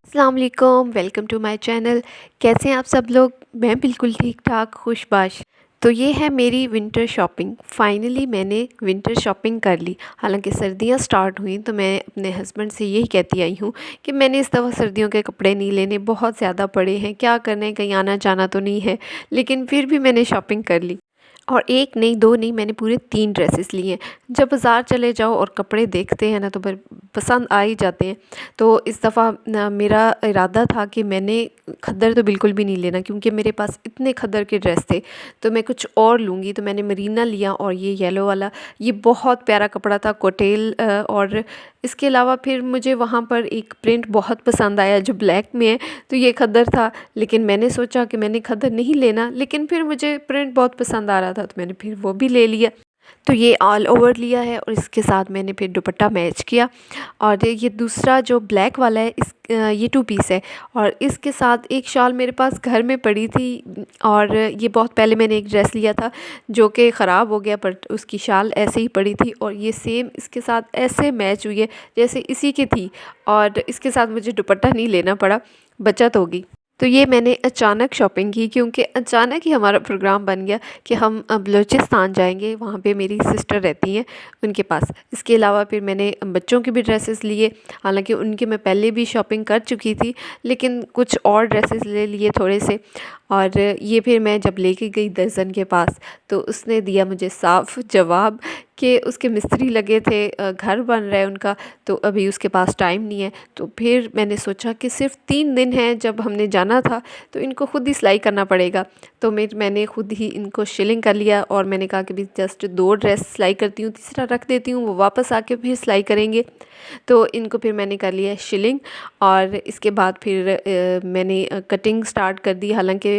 अस्सलाम वालेकुम, welcome to my channel. कैसे हैं आप सब लोग? मैं बिल्कुल ठीक ठाक खुशबाश। तो ये है मेरी विंटर शॉपिंग। फाइनली मैंने विंटर शॉपिंग कर ली। हालांकि सर्दियां स्टार्ट हुई तो मैं अपने हस्बैंड से यही कहती आई हूँ कि मैंने इस दफ़ा सर्दियों के कपड़े नहीं लेने, बहुत ज़्यादा पड़े हैं, क्या करने, कहीं आना जाना तो नहीं है। लेकिन फिर भी मैंने शॉपिंग कर ली और एक नहीं, दो नहीं, मैंने पूरे 3 ड्रेसेस लिए हैं। जब बाज़ार चले जाओ और कपड़े देखते हैं ना तो फिर पसंद आ ही जाते हैं। तो इस दफ़ा ना मेरा इरादा था कि मैंने खद्दर तो बिल्कुल भी नहीं लेना, क्योंकि मेरे पास इतने खद्दर के ड्रेस थे। तो मैं कुछ और लूँगी, तो मैंने मरीना लिया और ये येलो वाला, ये बहुत प्यारा कपड़ा था, कोटेल। और इसके अलावा फिर मुझे वहाँ पर एक प्रिंट बहुत पसंद आया जो ब्लैक में है, तो ये खद्दर था। लेकिन मैंने सोचा कि मैंने खद्दर नहीं लेना, लेकिन फिर मुझे प्रिंट बहुत पसंद आ रहा था तो मैंने फिर वो भी ले लिया। तो ये ऑल ओवर लिया है और इसके साथ मैंने फिर दुपट्टा मैच किया। और ये दूसरा जो ब्लैक वाला है, ये 2 पीस है और इसके साथ एक शॉल मेरे पास घर में पड़ी थी। और ये बहुत पहले मैंने एक ड्रेस लिया था जो कि ख़राब हो गया, पर उसकी शाल ऐसे ही पड़ी थी और ये सेम इसके साथ ऐसे मैच हुई है जैसे इसी की थी। और इसके साथ मुझे दुपट्टा नहीं लेना पड़ा, बचत होगी। तो ये मैंने अचानक शॉपिंग की, क्योंकि अचानक ही हमारा प्रोग्राम बन गया कि हम बलूचिस्तान जाएंगे, वहाँ पे मेरी सिस्टर रहती हैं उनके पास। इसके अलावा फिर मैंने बच्चों के भी ड्रेसेस लिए, हालांकि उनके मैं पहले भी शॉपिंग कर चुकी थी, लेकिन कुछ और ड्रेसेस ले लिए थोड़े से। और ये फिर मैं जब लेके गई दर्जन के पास तो उसने दिया मुझे साफ जवाब कि उसके मिस्त्री लगे थे, घर बन रहा है उनका, तो अभी उसके पास टाइम नहीं है। तो फिर मैंने सोचा कि सिर्फ 3 दिन हैं जब हमने जाना था, तो इनको खुद ही सिलाई करना पड़ेगा। तो मैंने खुद ही इनको शिलिंग कर लिया और मैंने कहा कि भी जस्ट 2 ड्रेस सिलाई करती हूँ, तीसरा रख देती हूँ, वो वापस आके फिर सिलाई करेंगे। तो इनको फिर मैंने कर लिया शिलिंग और इसके बाद फिर मैंने कटिंग स्टार्ट कर दी। हालांकि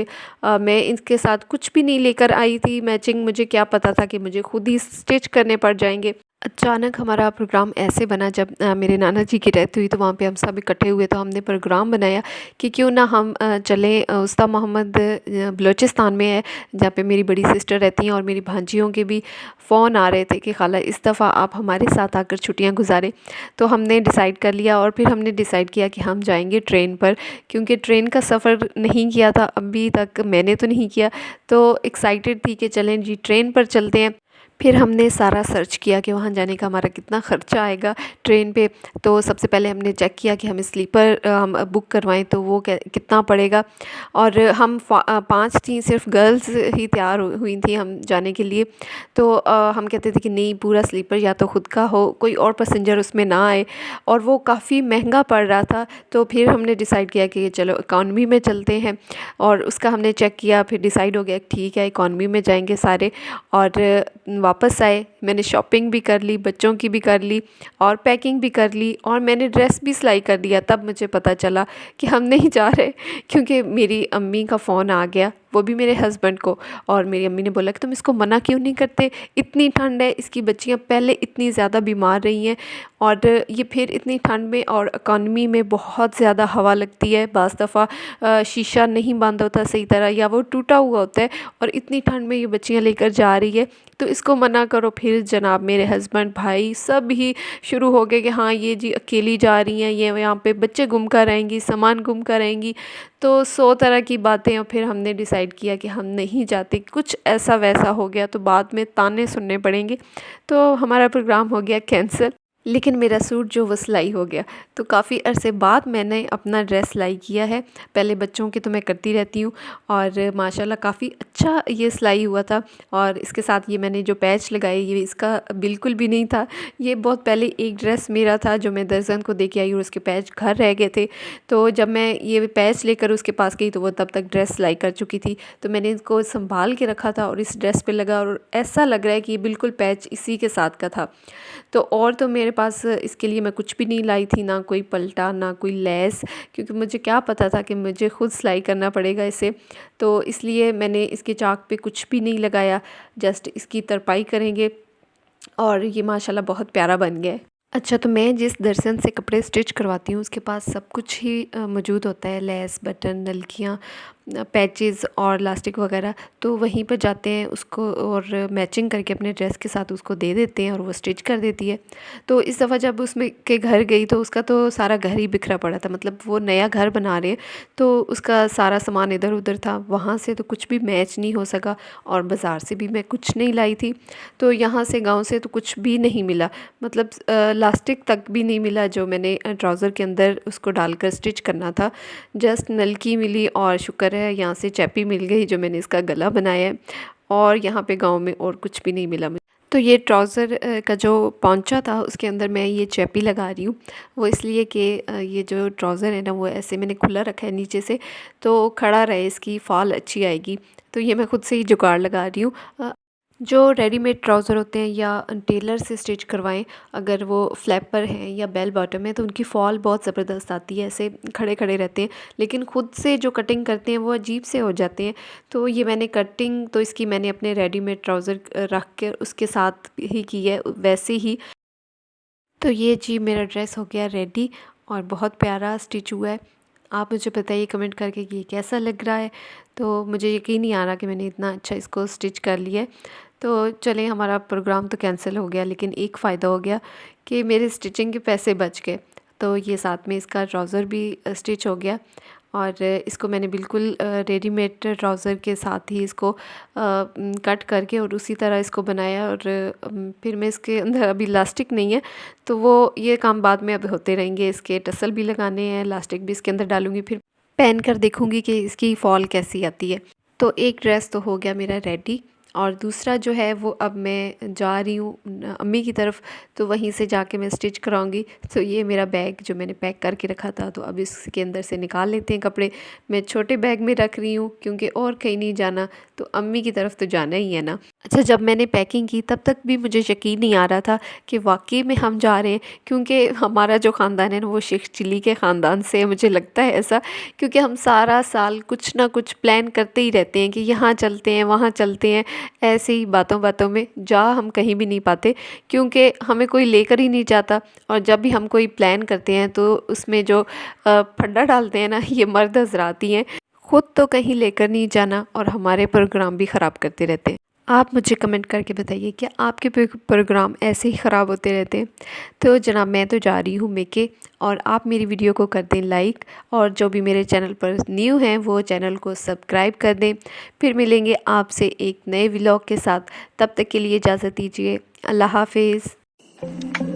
मैं इसके साथ कुछ भी नहीं लेकर आई थी मैचिंग, मुझे क्या पता था कि मुझे खुद ही स्टिच करने पड़ जाएंगे। अचानक हमारा प्रोग्राम ऐसे बना, जब मेरे नाना जी की डेथ हुई तो वहाँ पे हम सब इकट्ठे हुए, तो हमने प्रोग्राम बनाया कि क्यों ना हम चलें। उस्ताद मोहम्मद बलूचिस्तान में है जहाँ पे मेरी बड़ी सिस्टर रहती हैं, और मेरी भांजियों के भी फ़ोन आ रहे थे कि खाला इस दफ़ा आप हमारे साथ आकर छुट्टियाँ गुजारें। तो हमने डिसाइड कर लिया और फिर हमने डिसाइड किया कि हम जाएंगे ट्रेन पर, क्योंकि ट्रेन का सफ़र नहीं किया था अभी तक, मैंने तो नहीं किया। तो एक्साइटेड थी कि चलें जी ट्रेन पर चलते हैं। फिर हमने सारा सर्च किया कि वहाँ जाने का हमारा कितना ख़र्चा आएगा ट्रेन पे। तो सबसे पहले हमने चेक किया कि हम स्लीपर हम बुक करवाएं तो वो कितना पड़ेगा। और हम 5 थी, सिर्फ गर्ल्स ही तैयार हुई थी हम जाने के लिए। तो हम कहते थे कि नहीं, पूरा स्लीपर या तो ख़ुद का हो, कोई और पैसेंजर उसमें ना आए, और वो काफ़ी महंगा पड़ रहा था। तो फिर हमने डिसाइड किया कि चलो इकॉनमी में चलते हैं, और उसका हमने चेक किया, फिर डिसाइड हो गया ठीक है इकॉनमी में जाएंगे सारे। और वापस आए, मैंने शॉपिंग भी कर ली, बच्चों की भी कर ली और पैकिंग भी कर ली, और मैंने ड्रेस भी सिलाई कर दिया। तब मुझे पता चला कि हम नहीं जा रहे, क्योंकि मेरी अम्मी का फ़ोन आ गया, वो भी मेरे हस्बैंड को। और मेरी अम्मी ने बोला कि तुम इसको मना क्यों नहीं करते, इतनी ठंड है, इसकी बच्चियाँ पहले इतनी ज़्यादा बीमार रही हैं, और ये फिर इतनी ठंड में, और इकॉनमी में बहुत ज़्यादा हवा लगती है, बाज़ दफ़ा शीशा नहीं बंद होता सही तरह, या वो टूटा हुआ होता है, और इतनी ठंड में ये बच्चियाँ लेकर जा रही है, तो इसको मना करो। फिर जनाब मेरे हस्बैंड भाई सब ही शुरू हो गए कि हाँ ये जी अकेली जा रही हैं, ये यहाँ पे बच्चे गुम कर आएंगी, सामान गुम कर आएंगी, तो 100 तरह की बातें। और फिर हमने डिसाइड किया कि हम नहीं जाते, कुछ ऐसा वैसा हो गया तो बाद में ताने सुनने पड़ेंगे। तो हमारा प्रोग्राम हो गया कैंसिल। लेकिन मेरा सूट जो वो सिलाई हो गया, तो काफ़ी अरसे बाद मैंने अपना ड्रेस सिलाई किया है। पहले बच्चों की तो मैं करती रहती हूँ, और माशाल्लाह काफ़ी अच्छा ये सिलाई हुआ था। और इसके साथ ये मैंने जो पैच लगाए, ये इसका बिल्कुल भी नहीं था, ये बहुत पहले एक ड्रेस मेरा था जो मैं दर्जन को दे के आई और उसके पैच घर रह गए थे। तो जब मैं ये पैच लेकर उसके पास गई तो वो तब तक ड्रेस सिलाई कर चुकी थी। तो मैंने इसको संभाल के रखा था और इस ड्रेस पे लगा, और ऐसा लग रहा है कि ये बिल्कुल पैच इसी के साथ का था। तो और तो मेरे पास इसके लिए मैं कुछ भी नहीं लाई थी, ना कोई पल्टा, ना कोई लेस, क्योंकि मुझे क्या पता था कि मुझे खुद सिलाई करना पड़ेगा इसे। तो इसलिए मैंने इसके चाक पे कुछ भी नहीं लगाया, जस्ट इसकी तरपाई करेंगे, और ये माशाल्लाह बहुत प्यारा बन गया है। अच्छा, तो मैं जिस दर्जन से कपड़े स्टिच करवाती हूँ उसके पास सब कुछ ही मौजूद होता है, लेस, बटन, नलकियाँ, पैचेस और इलास्टिक वगैरह, तो वहीं पर जाते हैं उसको और मैचिंग करके अपने ड्रेस के साथ उसको दे देते हैं और वो स्टिच कर देती है। तो इस दफ़ा जब उसमें के घर गई तो उसका तो सारा घर ही बिखरा पड़ा था, मतलब वो नया घर बना रहे हैं तो उसका सारा सामान इधर उधर था, वहाँ से तो कुछ भी मैच नहीं हो सका और बाज़ार से भी मैं कुछ नहीं लाई थी, तो यहाँ से गांव से तो कुछ भी नहीं मिला, मतलब लास्टिक तक भी नहीं मिला जो मैंने ट्राउज़र के अंदर उसको डालकर स्टिच करना था। जस्ट नलकी मिली और शुक्र है यहाँ से चैपी मिल गई जो मैंने इसका गला बनाया है, और यहाँ पे गांव में और कुछ भी नहीं मिला मुझे। तो ये ट्राउज़र का जो पौंचा था उसके अंदर मैं ये चैपी लगा रही हूँ, वो इसलिए कि ये जो ट्राउज़र है ना वो ऐसे मैंने खुला रखा है नीचे से, तो खड़ा रहे, इसकी फॉल अच्छी आएगी, तो ये मैं खुद से ही जुगाड़ लगा रही हूँ। जो रेडीमेड ट्राउज़र होते हैं या टेलर से स्टिच करवाएं, अगर वो फ्लैपर हैं या बेल बॉटम है तो उनकी फॉल बहुत ज़बरदस्त आती है, ऐसे खड़े खड़े रहते हैं, लेकिन खुद से जो कटिंग करते हैं वो अजीब से हो जाते हैं। तो ये मैंने कटिंग तो इसकी मैंने अपने रेडीमेड ट्राउज़र रख कर उसके साथ ही की है वैसे ही। तो ये जी मेरा ड्रेस हो गया रेडी और बहुत प्यारा स्टिच हुआ है। आप मुझे बताइए कमेंट करके कि ये कैसा लग रहा है। तो मुझे यकीन नहीं आ रहा कि मैंने इतना अच्छा इसको स्टिच कर लिया है। तो चलें, हमारा प्रोग्राम तो कैंसिल हो गया, लेकिन एक फ़ायदा हो गया कि मेरे स्टिचिंग के पैसे बच गए। तो ये साथ में इसका ट्राउज़र भी स्टिच हो गया, और इसको मैंने बिल्कुल रेडीमेड ट्राउज़र के साथ ही इसको कट करके और उसी तरह इसको बनाया, और फिर मैं इसके अंदर अभी इलास्टिक नहीं है तो वो ये काम बाद में अब होते रहेंगे। इसके टसल भी लगाने हैं, इलास्टिक भी इसके अंदर डालूँगी, फिर पहन कर देखूँगी कि इसकी फ़ॉल कैसी आती है। तो एक ड्रेस तो हो गया मेरा रेडी, और दूसरा जो है वो अब मैं जा रही हूँ अम्मी की तरफ, तो वहीं से जाके मैं स्टिच कराऊंगी। तो ये मेरा बैग जो मैंने पैक करके रखा था, तो अब इसके अंदर से निकाल लेते हैं कपड़े। मैं छोटे बैग में रख रही हूँ क्योंकि और कहीं नहीं जाना, तो अम्मी की तरफ तो जाना ही है ना। अच्छा, जब मैंने पैकिंग की तब तक भी मुझे यकीन नहीं आ रहा था कि वाकई में हम जा रहे हैं, क्योंकि हमारा जो ख़ानदान है ना वो शेख चिल्ली के ख़ानदान से, मुझे लगता है ऐसा, क्योंकि हम सारा साल कुछ ना कुछ प्लान करते ही रहते हैं कि यहाँ चलते हैं वहाँ चलते हैं, ऐसे ही बातों बातों में जा हम कहीं भी नहीं पाते, क्योंकि हमें कोई लेकर ही नहीं जाता। और जब भी हम कोई प्लान करते हैं तो उसमें जो फंडा डालते हैं ना, ये मर्द हजरात ही हैं, खुद तो कहीं लेकर नहीं जाना और हमारे प्रोग्राम भी ख़राब करते रहते हैं। आप मुझे कमेंट करके बताइए क्या आपके प्रोग्राम ऐसे ही ख़राब होते रहते हैं। तो जनाब, मैं तो जा रही हूँ मेके, और आप मेरी वीडियो को कर दें लाइक, और जो भी मेरे चैनल पर न्यू हैं वो चैनल को सब्सक्राइब कर दें। फिर मिलेंगे आपसे एक नए व्लॉग के साथ, तब तक के लिए इजाज़त दीजिए। अल्लाह हाफिज़।